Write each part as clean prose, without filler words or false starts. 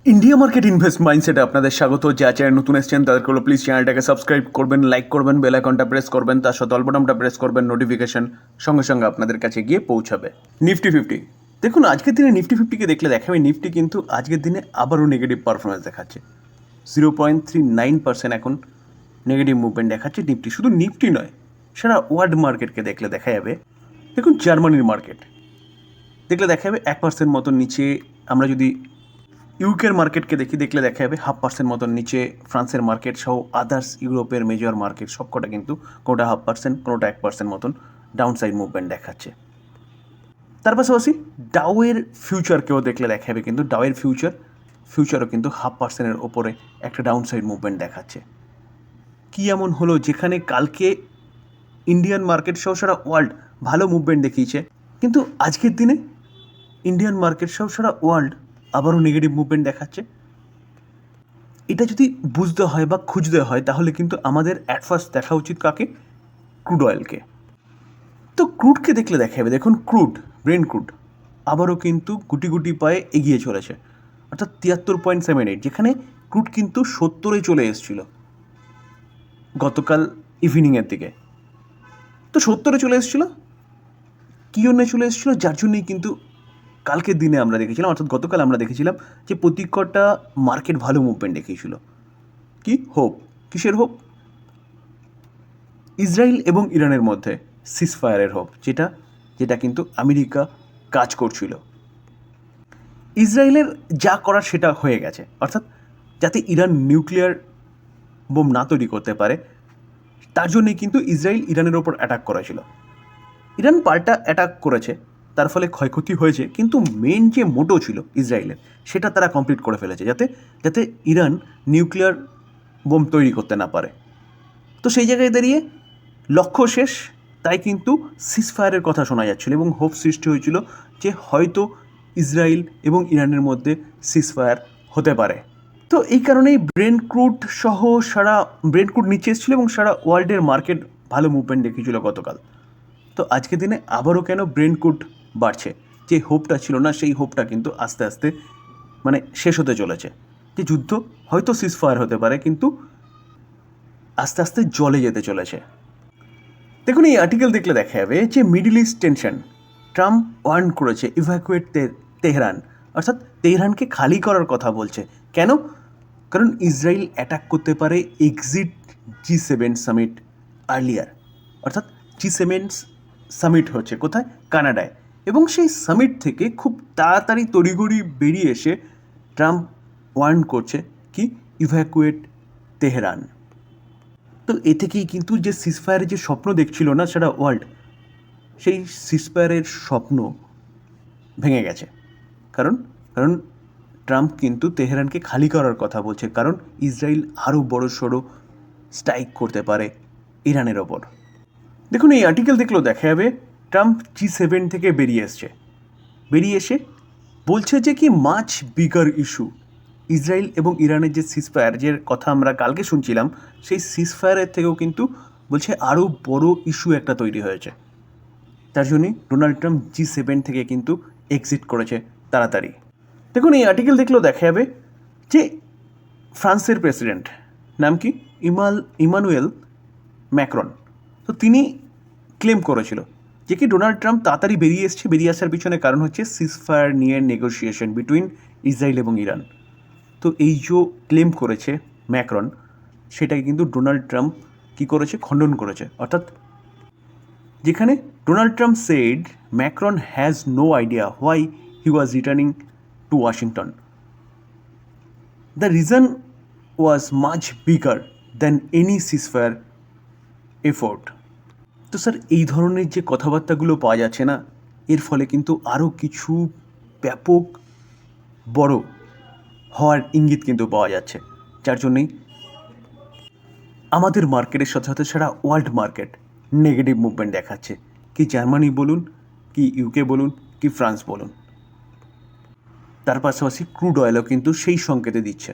India market invest মাইন্ডসেটে আপনাদের স্বাগত। যা চ্যানেল নতুন এসেছেন তাদেরকে প্লিজ চ্যানেলটাকে সাবস্ক্রাইব করবেন, লাইক করবেন, বেল আইকনটা প্রেস করবেন, তার সাথে অল বাটনটা প্রেস করবেন, নোটিফিকেশন সঙ্গে সঙ্গে আপনাদের কাছে গিয়ে পৌঁছাবে। নিফটি ফিফটি দেখুন, আজকের দিনে নিফটি ফিফটিকে দেখলে দেখাবে নিফটি কিন্তু আজকের দিনে আবারও নেগেটিভ পারফরমেন্স দেখাচ্ছে। 0.39% এখন নেগেটিভ মুভমেন্ট দেখাচ্ছে নিফটি। শুধু নিফটি নয়, সারা ওয়ার্ল্ড মার্কেটকে দেখলে দেখা যাবে। দেখুন জার্মানির মার্কেট দেখলে দেখা যাবে 1% মতন নিচে। আমরা যদি ইউকের মার্কেটকে দেখলে দেখা যাবে 0.5% মতন নিচে। ফ্রান্সের মার্কেট সহ আদার্স ইউরোপের মেজর মার্কেট সবকটা কিন্তু কোনোটা 0.5%, কোনোটা 1% মতন ডাউন সাইড মুভমেন্ট দেখাচ্ছে। তার পাশাপাশি ডাউয়ের ফিউচারকেও দেখলে দেখা যাবে কিন্তু ডাউয়ের ফিউচারও কিন্তু 0.5%-এর ওপরে একটা ডাউন সাইড মুভমেন্ট দেখাচ্ছে। কী এমন হলো যেখানে কালকে ইন্ডিয়ান মার্কেট সহ সারা ওয়ার্ল্ড ভালো মুভমেন্ট দেখিয়েছে, কিন্তু আজকের দিনে ইন্ডিয়ান মার্কেট সহ সারা ওয়ার্ল্ড আবারও নেগেটিভ মুভমেন্ট দেখাচ্ছে? এটা যদি বুঝতে হয় বা খুঁজতে হয় তাহলে কিন্তু আমাদের অ্যাট ফার্স্ট দেখা উচিত কাকে? ক্রুড অয়েলকে। তো ক্রুডকে দেখলে দেখা যাবে, দেখুন ব্রেন্ট ক্রুড আবারও কিন্তু গুটি গুটি পায়ে এগিয়ে চলেছে, অর্থাৎ 73.78, যেখানে ক্রুড কিন্তু 70-এ চলে এসেছিল গতকাল ইভিনিংয়ের দিকে। তো 70-এ চলে এসেছিলো, কী জন্যে চলে এসেছিলো? যার জন্যই কিন্তু কালকের দিনে আমরা দেখেছিলাম, অর্থাৎ গতকাল আমরা দেখেছিলাম যে প্রত্যেকটা মার্কেট ভালো মুভমেন্ট দেখিয়েছিল। কি হোপ? কিসের হোপ? ইসরায়েল এবং ইরানের মধ্যে সিজফায়ারের হোপ, যেটা কিন্তু আমেরিকা কাজ করছিল। ইসরায়েলের যা করার সেটা হয়ে গেছে, অর্থাৎ যাতে ইরান নিউক্লিয়ার বোম না তৈরি করতে পারে তার জন্যই কিন্তু ইসরায়েল ইরানের ওপর অ্যাটাক করেছিল। ইরান পাল্টা অ্যাটাক করেছে, তার ফলে ক্ষয়ক্ষতি হয়েছে, কিন্তু মেন যে মোটো ছিল ইসরায়েলের সেটা তারা কমপ্লিট করে ফেলেছে, যাতে ইরান নিউক্লিয়ার বোম তৈরি করতে না পারে। তো সেই জায়গায় দাঁড়িয়ে লক্ষ্য শেষ, তাই কিন্তু সিজফায়ারের কথা শোনা যাচ্ছিল এবং হোপ সৃষ্টি হয়েছিল যে হয়তো ইসরায়েল এবং ইরানের মধ্যে সিজফায়ার হতে পারে। তো এই কারণেই ব্রেন্ট ক্রুড নিচে এসেছিলো এবং সারা ওয়ার্ল্ডের মার্কেট ভালো মুভমেন্ট দেখিয়েছিল গতকাল। তো আজকের দিনে আবারও কেন ব্রেন্ট ক্রুড বাড়ছে? যে হোপটা ছিল না সেই হোপটা কিন্তু আস্তে আস্তে শেষ হতে চলেছে। যে যুদ্ধ হয়তো সিজফায়ার হতে পারে, কিন্তু আস্তে আস্তে জলে যেতে চলেছে। দেখুন এই আর্টিকেল দেখলে দেখা যাবে যে Middle East tension, Trump warn করেছে ইভ্যাকুয়েট তেহরান, অর্থাৎ তেহরানকে খালি করার কথা বলছে। কেন? কারণ ইসরায়েল অ্যাটাক করতে পারে এক্সিট G7 সামিট আর্লিয়ার, অর্থাৎ G7 সামিট হচ্ছে কোথায়? কানাডায়, এবং সেই সামিট থেকে খুব তাড়াতাড়ি তড়িঘড়ি বেরিয়ে এসে ট্রাম্প ওয়ার্ন করছে কি ইভ্যাকুয়েট তেহরান। তো এ থেকেই কিন্তু যে সিজফায়ারের যে স্বপ্ন দেখছিল না সারা ওয়ার্ল্ড, সেই সিজফায়ারের স্বপ্ন ভেঙে গেছে। কারণ ট্রাম্প কিন্তু তেহরানকে খালি করার কথা বলছে, কারণ ইসরায়েল আরও বড় সড়ো স্ট্রাইক করতে পারে ইরানের ওপর। দেখুন এই আর্টিকেল দেখলেও দেখা যাবে ট্রাম্প G7 থেকে বেরিয়ে এসে বলছে যে কি মাচ বিগার ইস্যু, ইসরায়েল এবং ইরানের যে সিজফায়ার যে কথা আমরা কালকে শুনছিলাম, সেই সিজফায়ারের থেকেও কিন্তু বলছে আরও বড় ইস্যু একটা তৈরি হয়েছে। তার জন্যই ডোনাল্ড ট্রাম্প G7 থেকে কিন্তু এক্সিট করেছে তাড়াতাড়ি। দেখুন এই আর্টিকেল দেখলেও দেখা যাবে যে ফ্রান্সের প্রেসিডেন্ট নাম কি ইমানুয়েল ম্যাক্রন, তো তিনি ক্লেম করেছিল যে কি ডোনাল্ড ট্রাম্প তাড়াতাড়ি বেরিয়ে আসার পিছনে কারণ হচ্ছে সিজফায়ার নিয়ে নেগোসিয়েশন বিটুইন ইসরায়েল এবং ইরান। তো এই যে ক্লেম করেছে ম্যাক্রন, সেটাকে কিন্তু ডোনাল্ড ট্রাম্প কী করেছে? খণ্ডন করেছে। অর্থাৎ যেখানে Donald Trump said Macron has no idea why he was returning to Washington, the reason was much bigger than any ceasefire effort. তো স্যার এই ধরনের যে কথাবার্তাগুলো পাওয়া যাচ্ছে না, এর ফলে কিন্তু আরও কিছু ব্যাপক বড় হওয়ার ইঙ্গিত কিন্তু পাওয়া যাচ্ছে, যার জন্যেই আমাদের মার্কেটের সাথে সাথে সারা ওয়ার্ল্ড মার্কেট নেগেটিভ মুভমেন্ট দেখাচ্ছে। কি জার্মানি বলুন, কি ইউকে বলুন, কি ফ্রান্স বলুন। তার পাশাপাশি ক্রুড অয়েলও কিন্তু সেই সংকেতে দিচ্ছে।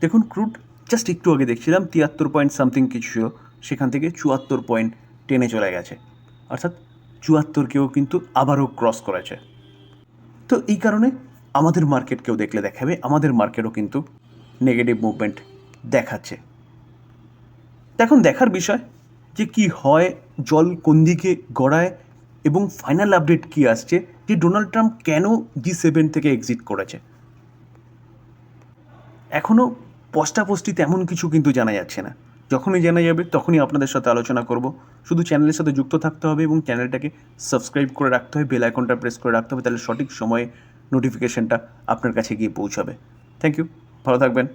দেখুন ক্রুড জাস্ট একটু আগে দেখছিলাম 73 সামথিং কিছু ছিল, সেখান থেকে 74.10-এ চলে গেছে, অর্থাৎ 74কেও কিন্তু আবারও ক্রস করেছে। তো এই কারণে আমাদের মার্কেটকেও দেখলে দেখাবে আমাদের মার্কেটও কিন্তু নেগেটিভ মুভমেন্ট দেখাচ্ছে। এখন দেখার বিষয় যে কি হয়, জল কোন দিকে গড়ায় এবং ফাইনাল আপডেট কি আসছে যে ডোনাল্ড ট্রাম্প কেন G7 থেকে এক্সিট করেছে। এখনও পস্টাপস্টি তেমন কিছু কিন্তু জানা যাচ্ছে না। যখনই জানা যাবে তখনই আপনাদের সাথে আলোচনা করব। শুধু চ্যানেলের সাথে যুক্ত থাকতে হবে এবং চ্যানেলটাকে সাবস্ক্রাইব করে রাখতে হবে, বেল আইকনটা প্রেস করে রাখতে হবে, তাহলে সঠিক সময়ে নোটিফিকেশনটা আপনার কাছে গিয়ে পৌঁছাবে। থ্যাংক ইউ, ভালো থাকবেন।